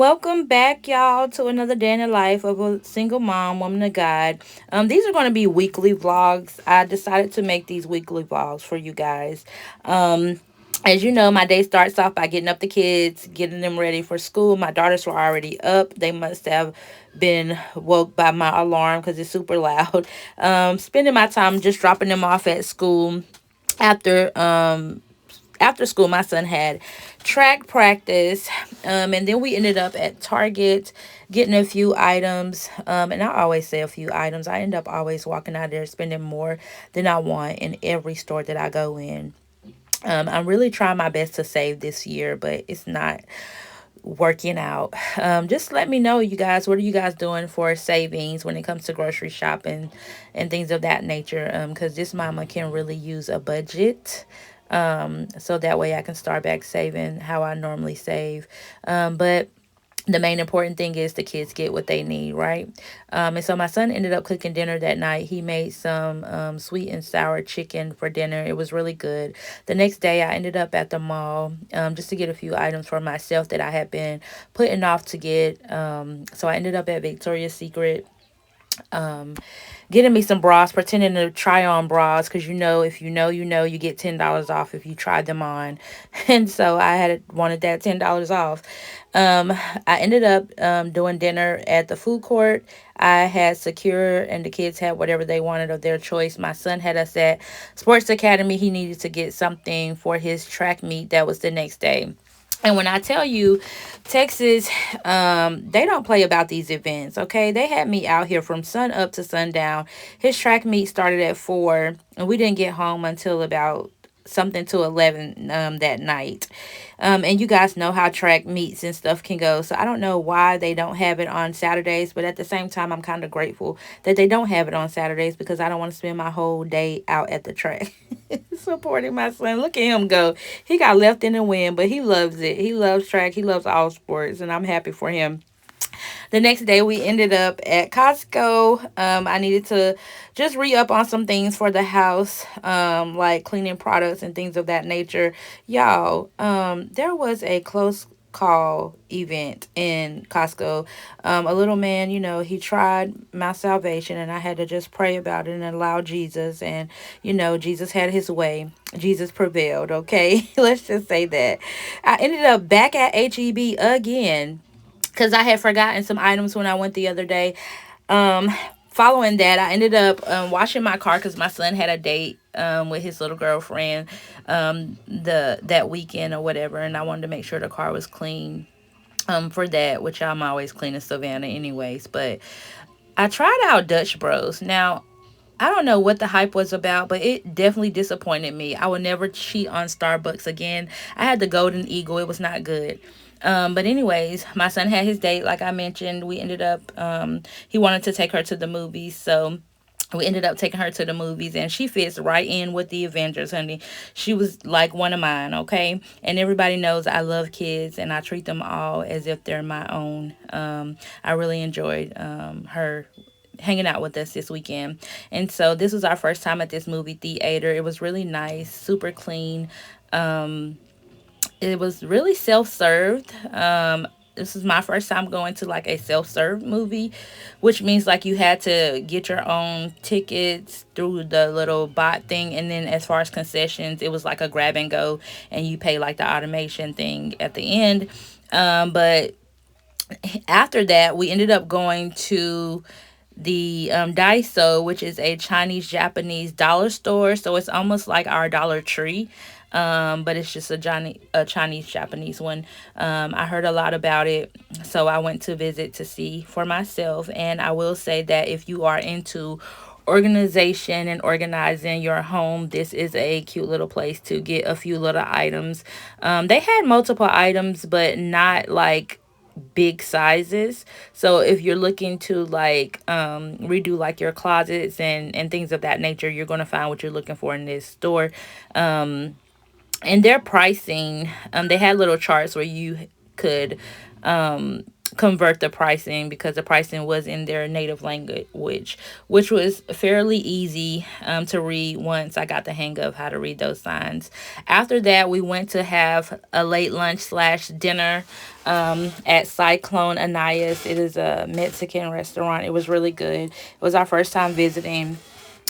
welcome back, y'all, to another day in the life of a single mom, woman of God. These are going to be weekly vlogs. I decided to make these weekly vlogs for you guys. Um, as you know, my day starts off by getting up the kids, getting them ready for school. My daughters were already up. They must have been woke by my alarm because it's super loud. Spending my time just dropping them off at school after school. My son had track practice, and then we ended up at Target getting a few items. And I always say a few items. I end up always walking out there spending more than I want in every store that I go in. I'm really trying my best to save this year, but it's not working out. Just let me know, you guys. What are you guys doing for savings when it comes to grocery shopping and things of that nature? Because this mama can really use a budget. So that way I can start back saving how I normally save. But the main important thing is the kids get what they need, right? And so my son ended up cooking dinner that night. He made some sweet and sour chicken for dinner. It was really good. The next day, I ended up at the mall just to get a few items for myself that I had been putting off to get. So I ended up at Victoria's Secret, um, getting me some bras, pretending to try on bras because if you know, you get $10 off if you try them on. And so I had wanted that $10 off. Um, I ended up doing dinner at the food court. I had Secure, and the kids had whatever they wanted of their choice. My son had us at Sports Academy. He needed to get something for his track meet that was the next day. And when I tell you, Texas, they don't play about these events, okay? They had me out here from sun up to sundown. His track meet started at 4, and we didn't get home until about something to 11 that night. And you guys know how track meets and stuff can go. So I don't know why they don't have it on Saturdays, but at the same time, I'm kind of grateful that they don't have it on Saturdays because I don't want to spend my whole day out at the track supporting my son. Look at him go. He got left in the wind, but he loves it. He loves track. He loves all sports, and I'm happy for him. The next day, we ended up at Costco. I needed to just re up on some things for the house, like cleaning products and things of that nature. Y'all, there was a close call event in Costco. A little man, he tried my salvation, and I had to just pray about it and allow Jesus. And, Jesus had his way. Jesus prevailed, okay? Let's just say that. I ended up back at HEB again because I had forgotten some items when I went the other day. Um, Following that, I ended up washing my car because my son had a date with his little girlfriend the that weekend or whatever, and I wanted to make sure the car was clean for that, which I'm always cleaning Savannah anyways. But I tried out Dutch Bros. Now, I don't know what the hype was about, but it definitely disappointed me. I would never cheat on Starbucks again. I had the Golden Eagle. It was not good. But anyways, my son had his date, like I mentioned. We ended up, he wanted to take her to the movies, so we ended up taking her to the movies, and she fits right in with the Avengers, honey. She was like one of mine, okay? And everybody knows I love kids, and I treat them all as if they're my own. I really enjoyed her hanging out with us this weekend. And so this was our first time at this movie theater. It was really nice, super clean. Um, it was really self-served. This is my first time going to like a self-serve movie, which means like you had to get your own tickets through the little bot thing, and then as far as concessions, it was like a grab and go, and you pay like the automation thing at the end. But after that, we ended up going to the Daiso, which is a Chinese Japanese dollar store. So it's almost like our Dollar Tree, but it's just a Chinese Japanese one. I heard a lot about it, so I went to visit to see for myself. And I will say that if you are into organization and organizing your home, this is a cute little place to get a few little items. They had multiple items, but not like big sizes. So if you're looking to like redo like your closets and things of that nature, you're going to find what you're looking for in this store. Um and their pricing, they had little charts where you could convert the pricing because the pricing was in their native language, which was fairly easy to read once I got the hang of how to read those signs. After that, we went to have a late lunch slash dinner at Cyclone Anayas. It is a Mexican restaurant. It was really good. It was our first time visiting,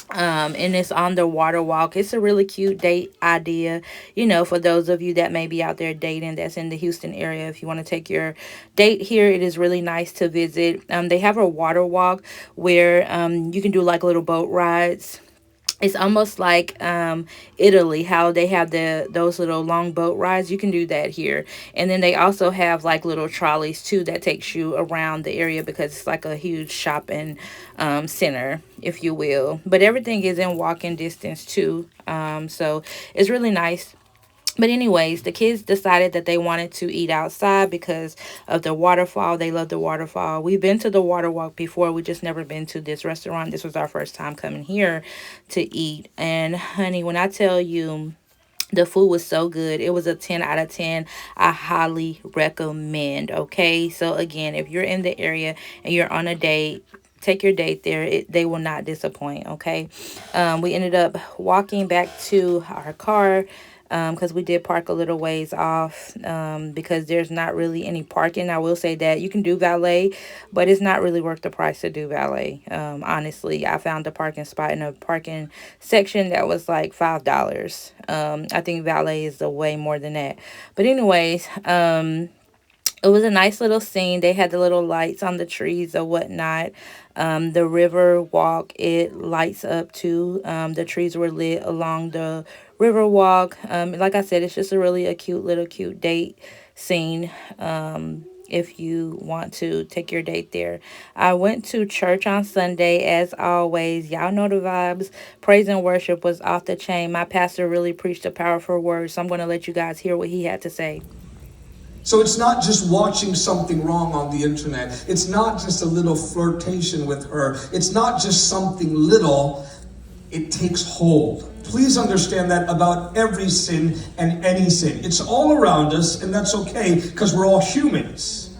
and it's on the water walk. It's a really cute date idea, for those of you that may be out there dating that's in the Houston area. If you want to take your date here, it is really nice to visit. They have a water walk where you can do like little boat rides. It's almost like Italy, how they have those little long boat rides. You can do that here, and then they also have like little trolleys too that takes you around the area because it's like a huge shopping center, if you will. But everything is in walking distance too, so it's really nice. But anyways, the kids decided that they wanted to eat outside because of the waterfall. They love the waterfall. We've been to the water walk before. We just never been to this restaurant. This was our first time coming here to eat. And honey, when I tell you the food was so good, it was a 10 out of 10. I highly recommend. Okay. So again, if you're in the area and you're on a date, take your date there. They will not disappoint. Okay. We ended up walking back to our car because we did park a little ways off, because there's not really any parking. I will say that you can do valet, but it's not really worth the price to do valet. Honestly, I found a parking spot in a parking section that was like $5. I think valet is a way more than that. But anyways, it was a nice little scene. They had the little lights on the trees or whatnot. The river walk, it lights up too. The trees were lit along the river walk. Like I said, it's just a cute little cute date scene. If you want to take your date there. I went to church on Sunday as always. Y'all know the vibes. Praise and worship was off the chain. My pastor really preached a powerful word, so I'm going to let you guys hear what he had to say. So it's not just watching something wrong on the internet. It's not just a little flirtation with her. It's not just something little. It takes hold. Please understand that about every sin and any sin. It's all around us, and that's okay because we're all humans.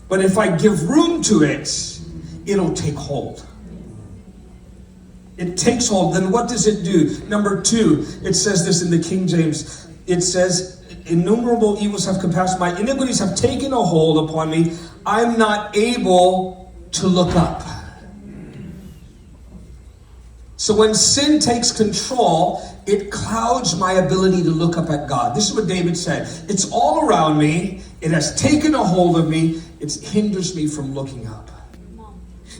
But if I give room to it, it'll take hold. It takes hold. Then what does it do? Number 2, it says this in the King James. It says, innumerable evils have compassed, my iniquities have taken a hold upon me. I'm not able to look up. So when sin takes control, it clouds my ability to look up at God. This is what David said. It's all around me. It has taken a hold of me. It hinders me from looking up.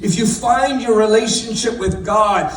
If you find your relationship with God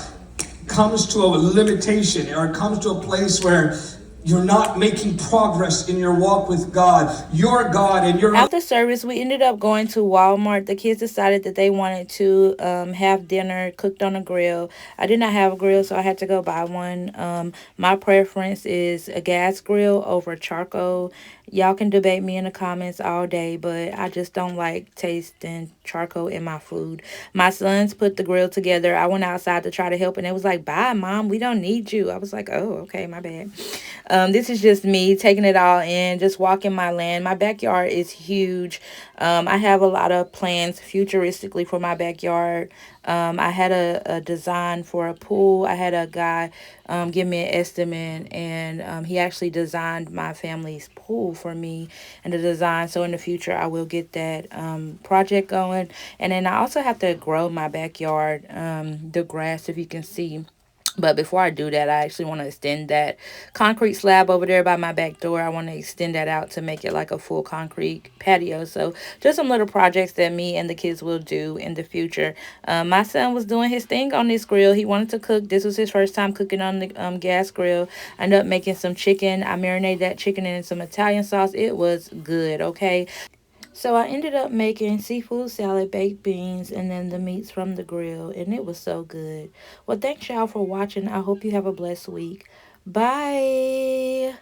comes to a limitation, or it comes to a place where you're not making progress in your walk with God, your God and your... After service, we ended up going to Walmart. The kids decided that they wanted to have dinner cooked on a grill. I did not have a grill, so I had to go buy one. My preference is a gas grill over charcoal. Y'all can debate me in the comments all day, but I just don't like tasting charcoal in my food. My sons put the grill together. I went outside to try to help, and it was like, bye, Mom, we don't need you. I was like, oh, okay, my bad. This is just me taking it all in, just walking my land. My backyard is huge. I have a lot of plans futuristically for my backyard. I had a design for a pool. I had a guy give me an estimate, and he actually designed my family's pool for me and the design. So in the future, I will get that project going. And then I also have to grow my backyard, the grass, if you can see. But before I do that, I actually want to extend that concrete slab over there by my back door. I want to extend that out to make it like a full concrete patio. So just some little projects that me and the kids will do in the future. My son was doing his thing on this grill. He wanted to cook. This was his first time cooking on the gas grill. I ended up making some chicken. I marinated that chicken in some Italian sauce. It was good, okay? So I ended up making seafood salad, baked beans, and then the meats from the grill, and it was so good. Well, thanks y'all for watching. I hope you have a blessed week. Bye.